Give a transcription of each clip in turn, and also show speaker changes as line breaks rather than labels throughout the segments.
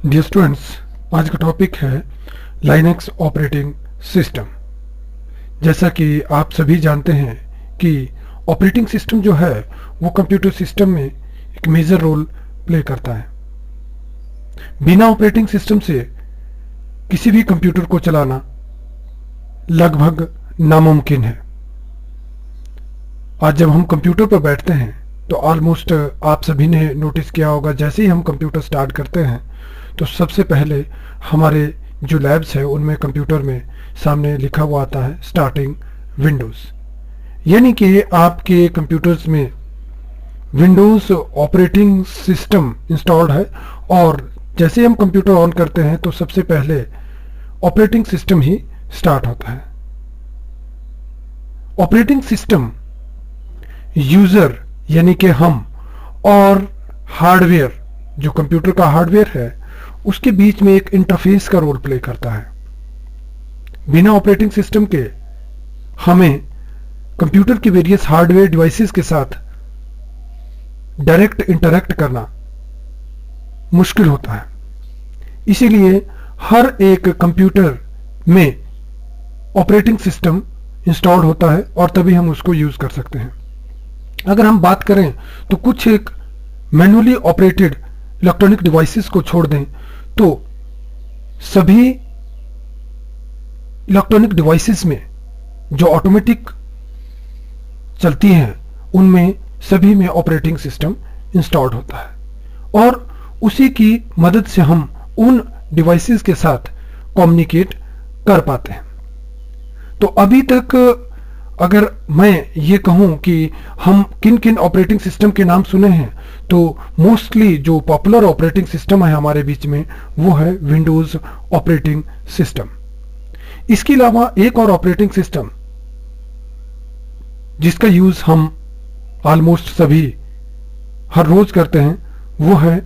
Dear students, आज का topic है लाइनक्स ऑपरेटिंग सिस्टम। जैसा कि आप सभी जानते हैं कि ऑपरेटिंग सिस्टम जो है वो कंप्यूटर सिस्टम में एक मेजर रोल प्ले करता है। बिना ऑपरेटिंग सिस्टम से किसी भी कंप्यूटर को चलाना लगभग नामुमकिन है। आज जब हम कंप्यूटर पर बैठते हैं तो ऑलमोस्ट आप सभी ने नोटिस किया होगा, जैसे ही हम कंप्यूटर स्टार्ट करते हैं तो सबसे पहले हमारे जो लैब्स है उनमें कंप्यूटर में सामने लिखा हुआ आता है स्टार्टिंग विंडोज़। यानी कि आपके कंप्यूटर्स में विंडोज़ ऑपरेटिंग सिस्टम इंस्टॉल्ड है और जैसे हम कंप्यूटर ऑन करते हैं तो सबसे पहले ऑपरेटिंग सिस्टम ही स्टार्ट होता है। ऑपरेटिंग सिस्टम यूज़र यानी कि हम और हार्डवेयर, जो कंप्यूटर का हार्डवेयर है, उसके बीच में एक इंटरफेस का रोल प्ले करता है। बिना ऑपरेटिंग सिस्टम के हमें कंप्यूटर के वेरियस हार्डवेयर डिवाइसेस के साथ डायरेक्ट इंटरैक्ट करना मुश्किल होता है। इसीलिए हर एक कंप्यूटर में ऑपरेटिंग सिस्टम इंस्टॉल्ड होता है और तभी हम उसको यूज कर सकते हैं। अगर हम बात करें तो कुछ एक मैनुअली ऑपरेटेड इलेक्ट्रॉनिक डिवाइसेस को छोड़ दें तो सभी इलेक्ट्रॉनिक डिवाइसेस में जो ऑटोमेटिक चलती हैं उनमें सभी में ऑपरेटिंग सिस्टम इंस्टॉल्ड होता है और उसी की मदद से हम उन डिवाइसेस के साथ कम्युनिकेट कर पाते हैं। तो अभी तक अगर मैं ये कहूं कि हम किन किन ऑपरेटिंग सिस्टम के नाम सुने हैं तो मोस्टली जो पॉपुलर ऑपरेटिंग सिस्टम है हमारे बीच में वो है विंडोज ऑपरेटिंग सिस्टम। इसके अलावा एक और ऑपरेटिंग सिस्टम जिसका यूज हम ऑलमोस्ट सभी हर रोज करते हैं वो है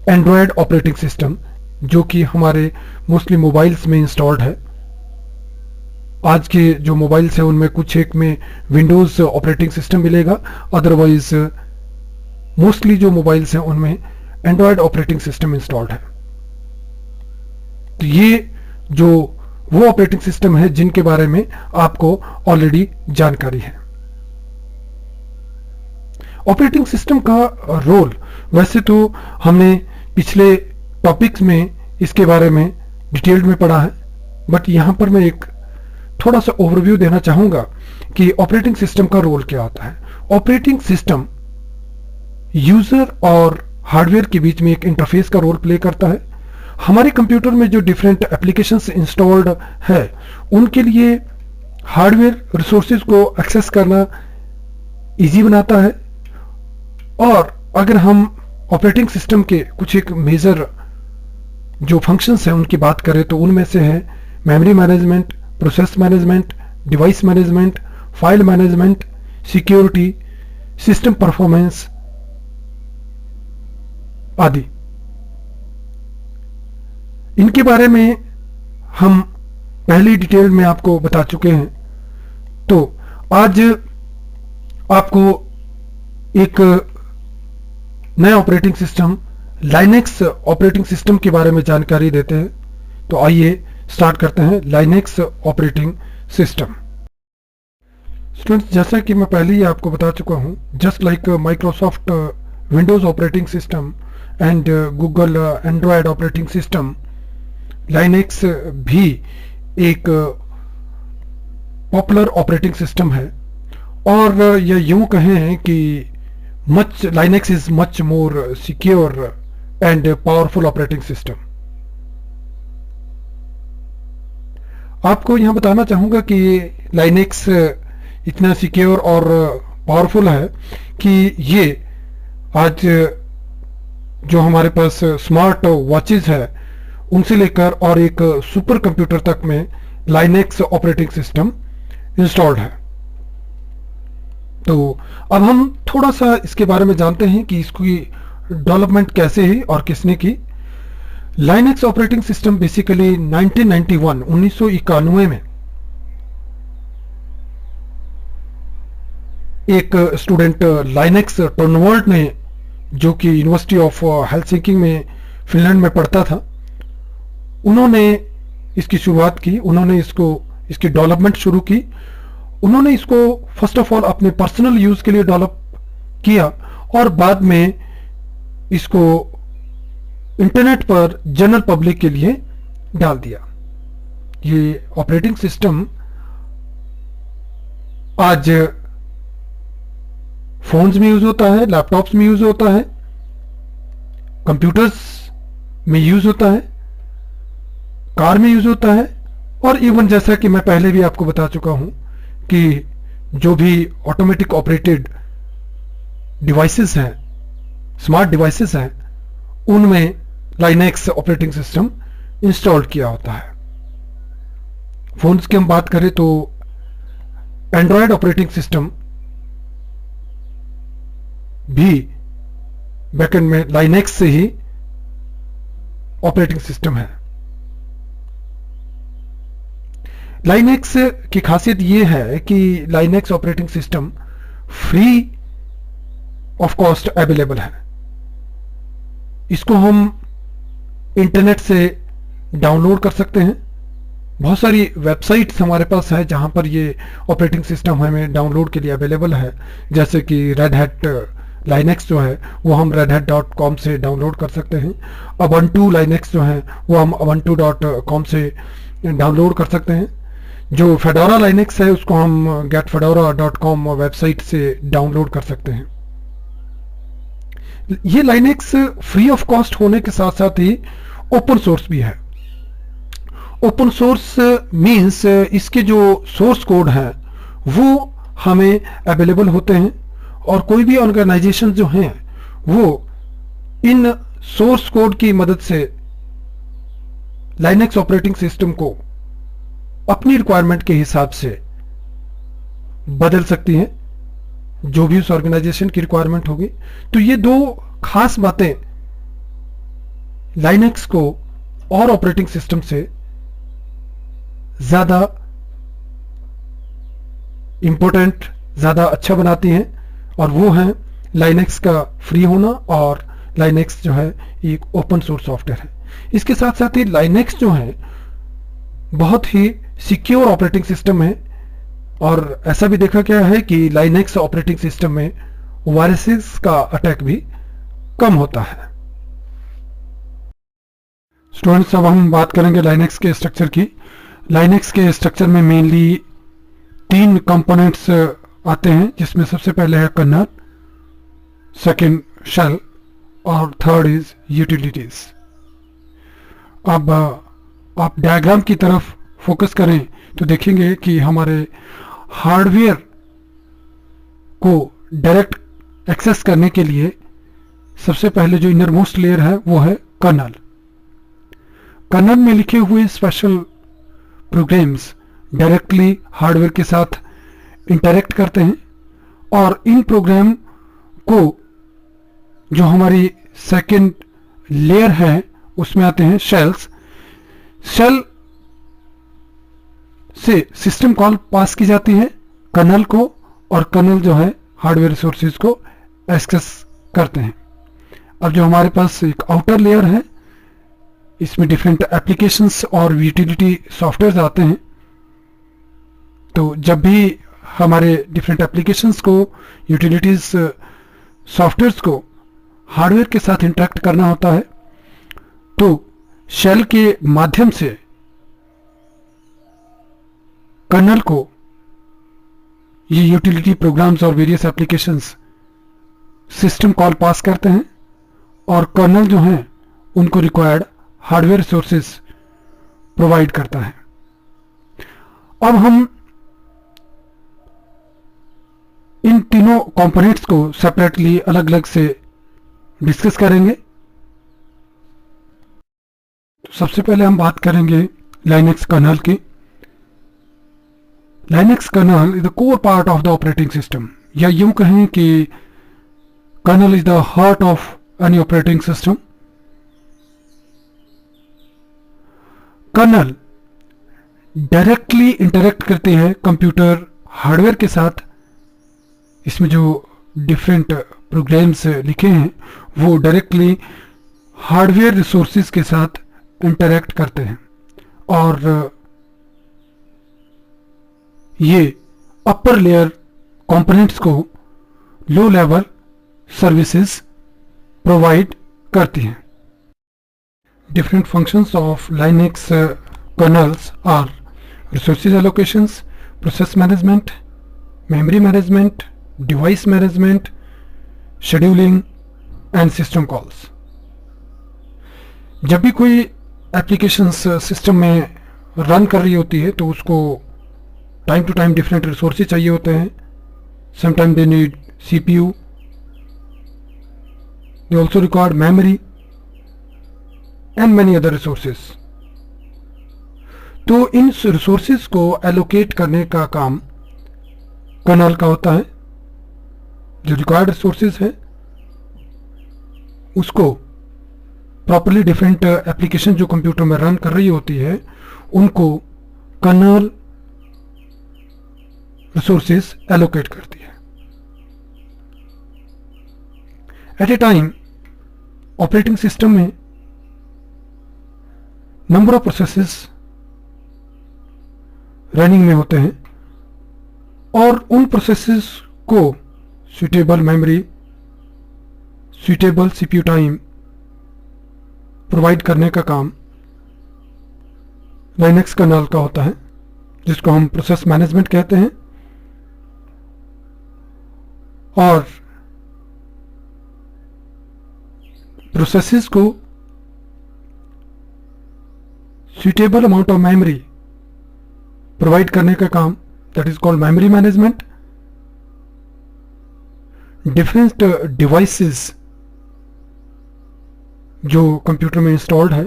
एंड्रॉयड ऑपरेटिंग सिस्टम, जो कि हमारे मोस्टली मोबाइल्स में इंस्टॉल्ड है। आज के जो मोबाइल्स हैं उनमें कुछ एक में विंडोज ऑपरेटिंग सिस्टम मिलेगा, अदरवाइज मोस्टली जो मोबाइल्स हैं उनमें एंड्रॉयड ऑपरेटिंग सिस्टम इंस्टॉल्ड है। तो ये जो वो ऑपरेटिंग सिस्टम है जिनके बारे में आपको ऑलरेडी जानकारी है। ऑपरेटिंग सिस्टम का रोल वैसे तो हमने पिछले टॉपिक्स में इसके बारे में डिटेल्ड में पढ़ा है, बट यहां पर मैं एक थोड़ा सा ओवरव्यू देना चाहूंगा कि ऑपरेटिंग सिस्टम का रोल क्या होता है। ऑपरेटिंग सिस्टम यूजर और हार्डवेयर के बीच में एक इंटरफेस का रोल प्ले करता है। हमारे कंप्यूटर में जो डिफरेंट एप्लीकेशंस इंस्टॉल्ड है उनके लिए हार्डवेयर रिसोर्सेज को एक्सेस करना इजी बनाता है। और अगर हम ऑपरेटिंग सिस्टम के कुछ एक मेजर जो फंक्शंस हैं उनकी बात करें तो उनमें से है memory management, process management, device management, file management, security, system performance आदि। इनके बारे में हम पहले डिटेल में आपको बता चुके हैं। तो आज आपको एक नया operating system Linux operating system के बारे में जानकारी देते हैं। तो आइए स्टार्ट करते हैं लाइनेक्स ऑपरेटिंग सिस्टम। स्टूडेंट्स, जैसा कि मैं पहले ही आपको बता चुका हूं, just like Microsoft Windows operating system and Google Android operating system, Linux भी एक पॉपुलर ऑपरेटिंग सिस्टम है। और ये यूं कहें कि Linux is much more secure and powerful operating system. आपको यहां बताना चाहूंगा कि लाइनेक्स इतना सिक्योर और पावरफुल है कि ये आज जो हमारे पास स्मार्ट वॉचेस है उनसे लेकर और एक सुपर कंप्यूटर तक में लाइनेक्स ऑपरेटिंग सिस्टम इंस्टॉल्ड है। तो अब हम थोड़ा सा इसके बारे में जानते हैं कि इसकी डेवलपमेंट कैसे है और किसने की। लाइनेक्स ऑपरेटिंग सिस्टम बेसिकली 1991 में एक स्टूडेंट लाइनेक्स टर्नवर्ल्ड ने, जो कि यूनिवर्सिटी ऑफ हेल्सिंकी में फिनलैंड में पढ़ता था, उन्होंने इसकी शुरुआत की, उन्होंने इसकी डेवलपमेंट शुरू की। उन्होंने इसको फर्स्ट ऑफ ऑल अपने पर्सनल यूज के लिए डेवलप किया और बाद में इसको इंटरनेट पर जनरल पब्लिक के लिए डाल दिया। ये ऑपरेटिंग सिस्टम आज फोन्स में यूज होता है, लैपटॉप्स में यूज होता है, कंप्यूटर्स में यूज होता है, कार में यूज होता है, और इवन जैसा कि मैं पहले भी आपको बता चुका हूं कि जो भी ऑटोमेटिक ऑपरेटेड डिवाइसेस हैं, स्मार्ट डिवाइसेस हैं, उनमें लाइनेक्स ऑपरेटिंग सिस्टम इंस्टॉल किया होता है। फोन्स की हम बात करें तो एंड्रॉयड ऑपरेटिंग सिस्टम भी बैकएंड में लाइनेक्स से ही ऑपरेटिंग सिस्टम है। लाइनेक्स की खासियत यह है कि Linux operating system free of cost available है। इसको हम इंटरनेट से डाउनलोड कर सकते हैं। बहुत सारी वेबसाइट्स हमारे पास है जहां पर ये ऑपरेटिंग सिस्टम हमें डाउनलोड के लिए अवेलेबल है, जैसे कि रेड हैट लाइनेक्स जो है वो हम redhat.com से डाउनलोड कर सकते हैं। ubuntu लाइनेक्स जो है वो हम ubuntu.com से डाउनलोड कर सकते हैं। जो फेडोरा लाइनेक्स है उसको हम getfedora.com वेबसाइट से डाउनलोड कर सकते हैं। ये लाइनेक्स फ्री ऑफ कॉस्ट होने के साथ साथ ही ओपन सोर्स भी है। ओपन सोर्स मीन्स इसके जो सोर्स कोड हैं वो हमें अवेलेबल होते हैं और कोई भी ऑर्गेनाइजेशन जो हैं वो इन सोर्स कोड की मदद से लाइनेक्स ऑपरेटिंग सिस्टम को अपनी रिक्वायरमेंट के हिसाब से बदल सकती हैं, जो भी उस ऑर्गेनाइजेशन की रिक्वायरमेंट होगी। तो ये दो खास बातें लाइनेक्स को और ऑपरेटिंग सिस्टम से ज्यादा इंपॉर्टेंट, ज्यादा अच्छा बनाती हैं, और वो है लाइनेक्स का फ्री होना और लाइनेक्स जो है एक ओपन सोर्स सॉफ्टवेयर है। इसके साथ साथ ही लाइनेक्स जो है बहुत ही सिक्योर ऑपरेटिंग सिस्टम है, और ऐसा भी देखा गया है कि लाइनेक्स ऑपरेटिंग सिस्टम में वायरसेस का अटैक भी कम होता है। स्टूडेंट्स, अब हम बात करेंगे लाइनेक्स के स्ट्रक्चर की। लाइनेक्स के स्ट्रक्चर में मेनली 3 कंपोनेंट्स आते हैं, जिसमें सबसे पहले है कर्नल, सेकंड शेल और थर्ड इज यूटिलिटीज। अब आप डायग्राम की तरफ फोकस करें तो देखेंगे कि हमारे हार्डवेयर को डायरेक्ट एक्सेस करने के लिए सबसे पहले जो इनर मोस्ट लेयर है वो है कर्नल। कर्नल में लिखे हुए स्पेशल प्रोग्राम्स डायरेक्टली हार्डवेयर के साथ इंटरेक्ट करते हैं, और इन प्रोग्राम को जो हमारी सेकेंड लेयर है उसमें आते हैं शेल्स। शेल से सिस्टम कॉल पास की जाती है कर्नल को, और कर्नल जो है हार्डवेयर रिसोर्सेज को एक्सेस करते हैं। अब जो हमारे पास एक आउटर लेयर है, इसमें डिफरेंट एप्लीकेशंस और यूटिलिटी सॉफ्टवेयर आते हैं। तो जब भी हमारे डिफरेंट एप्लीकेशंस को, यूटिलिटीज सॉफ्टवेयर्स को हार्डवेयर के साथ इंटरेक्ट करना होता है, तो शेल के माध्यम से कर्नल को ये यूटिलिटी प्रोग्राम्स और वेरियस एप्लीकेशंस सिस्टम कॉल पास करते हैं, और कर्नल जो हैं उनको रिक्वायर्ड हार्डवेयर रिसोर्सेज प्रोवाइड करता है। अब हम इन तीनों कंपोनेंट्स को सेपरेटली अलग अलग से डिस्कस करेंगे। तो सबसे पहले हम बात करेंगे लाइनेक्स कर्नल की। Linux kernel is the core part of the operating system, या यूं कहें कि kernel is the heart of any operating system. Kernel directly interact करते हैं कंप्यूटर हार्डवेयर के साथ। इसमें जो डिफरेंट प्रोग्राम्स लिखे हैं वो डायरेक्टली हार्डवेयर रिसोर्सेज के साथ इंटरैक्ट करते हैं और ये अपर लेयर कंपोनेंट्स को लो लेवल सर्विसेज प्रोवाइड करती हैं। Different functions of Linux kernels are resources allocations, process management, memory management, device management, scheduling and system calls। जब भी कोई एप्लीकेशंस सिस्टम में रन कर रही होती है तो उसको time to time different resources चाहिए होते हैं। Sometime they need CPU, they also require memory and many other resources। तो इन रिसोर्सेज को एलोकेट करने का काम कर्नल का होता है। जो रिक्वायर्ड रिसोर्सेज है उसको प्रॉपरली डिफरेंट एप्लीकेशन जो कंप्यूटर में रन कर रही होती है उनको कर्नल रिसोर्सेज एलोकेट करती है। At a time operating system में नंबर ऑफ प्रोसेसेस रनिंग में होते हैं और उन प्रोसेसेस को suitable memory, suitable CPU time provide करने का काम लाइनक्स कर्नल का होता है, जिसको हम प्रोसेस मैनेजमेंट कहते हैं। और प्रोसेसेस को suitable amount of memory provide करने का काम that is called memory management. Different devices जो कंप्यूटर में इंस्टॉल्ड है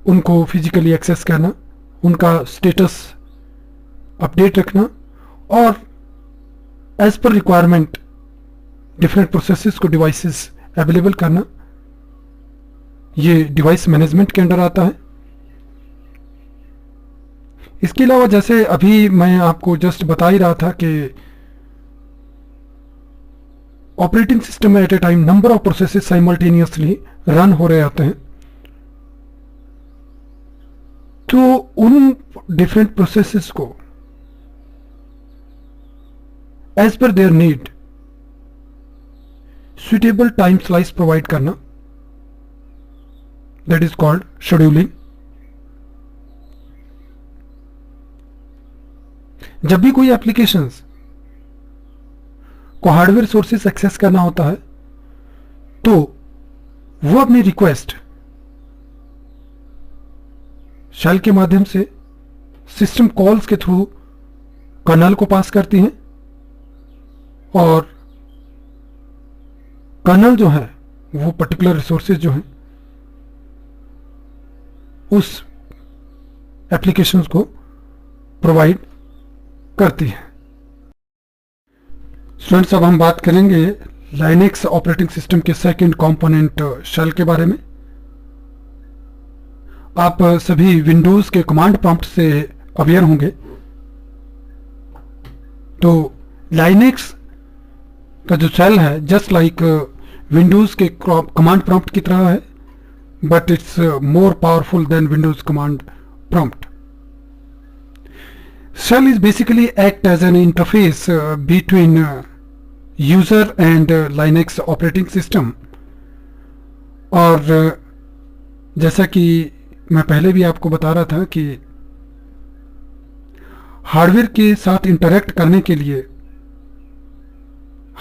उनको फिजिकली एक्सेस करना, उनका स्टेटस अपडेट रखना और as per requirement different processes को डिवाइसेस अवेलेबल करना, ये डिवाइस मैनेजमेंट के अंडर आता है। इसके अलावा जैसे अभी मैं आपको जस्ट बता ही रहा था कि ऑपरेटिंग सिस्टम में at a time number of processes simultaneously run हो रहे होते हैं, तो उन डिफरेंट प्रोसेसेस को as per their need suitable time slice provide करना, that is called scheduling। जब भी कोई एप्लीकेशंस को हार्डवेयर सोर्सेस एक्सेस करना होता है तो वो अपनी रिक्वेस्ट शेल के माध्यम से सिस्टम कॉल्स के थ्रू कर्नल को पास करती हैं और कर्नल जो है वो पर्टिकुलर रिसोर्सेज जो हैं उस एप्लीकेशंस को प्रोवाइड करती है। स्टूडेंट्स, अब हम बात करेंगे लाइनक्स ऑपरेटिंग सिस्टम के सेकंड कंपोनेंट शेल के बारे में। आप सभी विंडोज के कमांड प्रॉम्प्ट से अवेयर होंगे। तो लाइनक्स का जो शेल है जस्ट लाइक विंडोज के कमांड प्रॉम्प्ट की तरह है, but it's more powerful than Windows command prompt। Shell is basically act as an interface between user and Linux operating system। और जैसा कि मैं पहले भी आपको बता रहा था कि हार्डवेयर के साथ इंटरैक्ट करने के लिए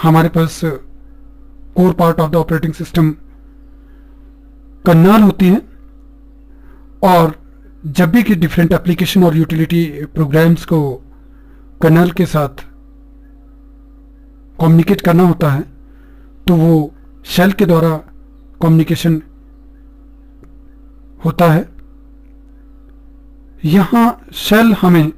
हमारे पास core part of the operating system kernel होती है और जब भी कि डिफरेंट एप्लीकेशन और यूटिलिटी प्रोग्राम्स को कर्नल के साथ कम्युनिकेट करना होता है तो वो शेल के द्वारा कम्युनिकेशन होता है। यहां शेल हमें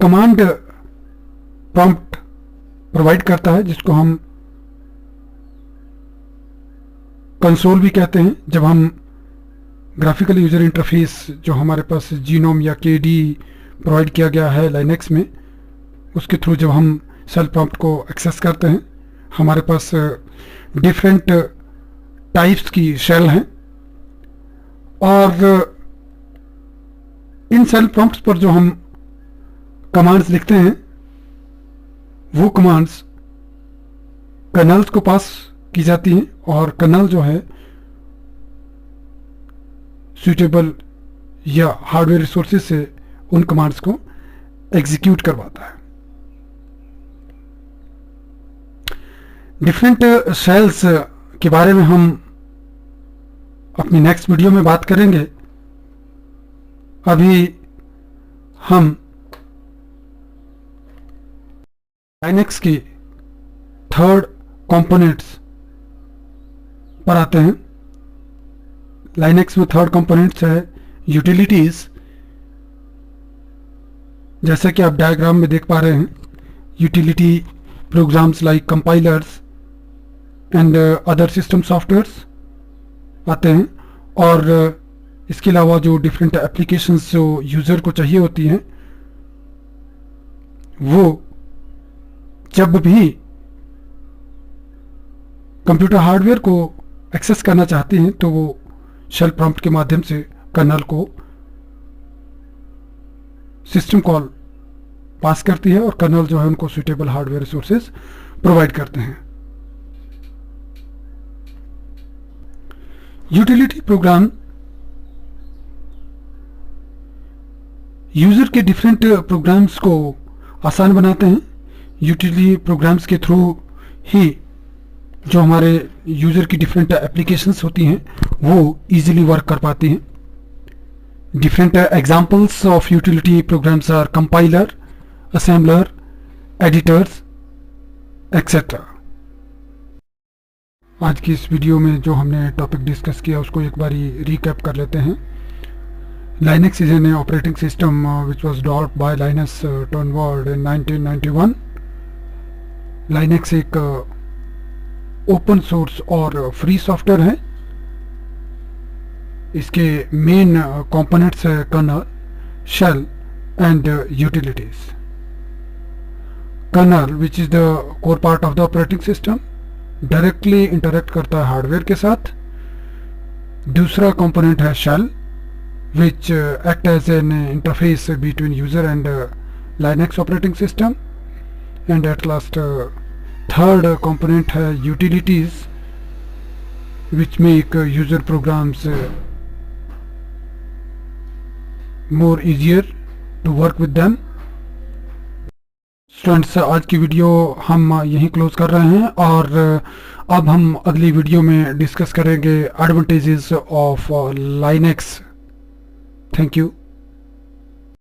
कमांड प्रॉम्प्ट प्रोवाइड करता है जिसको हम कंसोल भी कहते हैं। जब हम ग्राफिकल यूजर इंटरफेस जो हमारे पास जीनोम या KDE प्रोवाइड किया गया है लाइनक्स में, उसके थ्रू जब हम शेल प्रॉम्प्ट को एक्सेस करते हैं हमारे पास डिफरेंट टाइप्स की शेल हैं, और इन शेल प्रॉम्प्ट्स पर जो हम कमांड्स लिखते हैं वो कमांड्स कर्नल्स को पास की जाती हैं, और कर्नल जो है सुटेबल या हार्डवेयर रिसोर्सेज से उन कमांड्स को एग्जीक्यूट करवाता है। डिफरेंट शेल्स के बारे में हम अपनी नेक्स्ट वीडियो में बात करेंगे। अभी हम लाइनक्स की थर्ड कंपोनेंट्स पर आते हैं। लाइनक्स में थर्ड कंपोनेंट्स है यूटिलिटीज। जैसा कि आप डायग्राम में देख पा रहे हैं, utility programmes like compilers and other system softwares आते हैं, और इसके अलावा जो डिफरेंट एप्लीकेशंस जो यूज़र को चाहिए होती हैं, वो जब भी कंप्यूटर हार्डवेयर को एक्सेस करना चाहते हैं तो वो शेल प्रॉम्प्ट के माध्यम से कर्नल को सिस्टम कॉल पास करती है, और कर्नल जो है उनको सुटेबल हार्डवेयर रिसोर्सेज प्रोवाइड करते हैं। यूटिलिटी प्रोग्राम यूजर के डिफरेंट प्रोग्राम्स को आसान बनाते हैं। यूटिलिटी प्रोग्राम्स के थ्रू ही जो हमारे यूजर की डिफरेंट एप्लीकेशंस होती हैं वो इजीली वर्क कर पाती हैं। Different examples of utility programs are compiler, assembler, editors, etcetera. आज की इस वीडियो में जो हमने टॉपिक डिस्कस किया उसको एक बारी रिकैप कर लेते हैं। Linux is an operating system which was developed by Linus Torvalds in 1991. Linux एक ओपन सोर्स और फ्री सॉफ्टवेयर है। इसके मेन कंपोनेंट्स है kernel, shell and utilities. Kernel which is the core part of the operating system directly interact करता है hardware के साथ। दूसरा कंपोनेंट है shell which act as an interface between user and Linux operating system, and at last third component है utilities which make user programs more easier to work with them. Students, आज की video हम यहीं close कर रहे हैं, और अब हम अगली वीडियो में डिस्कस करेंगे advantages of Linux। Thank you.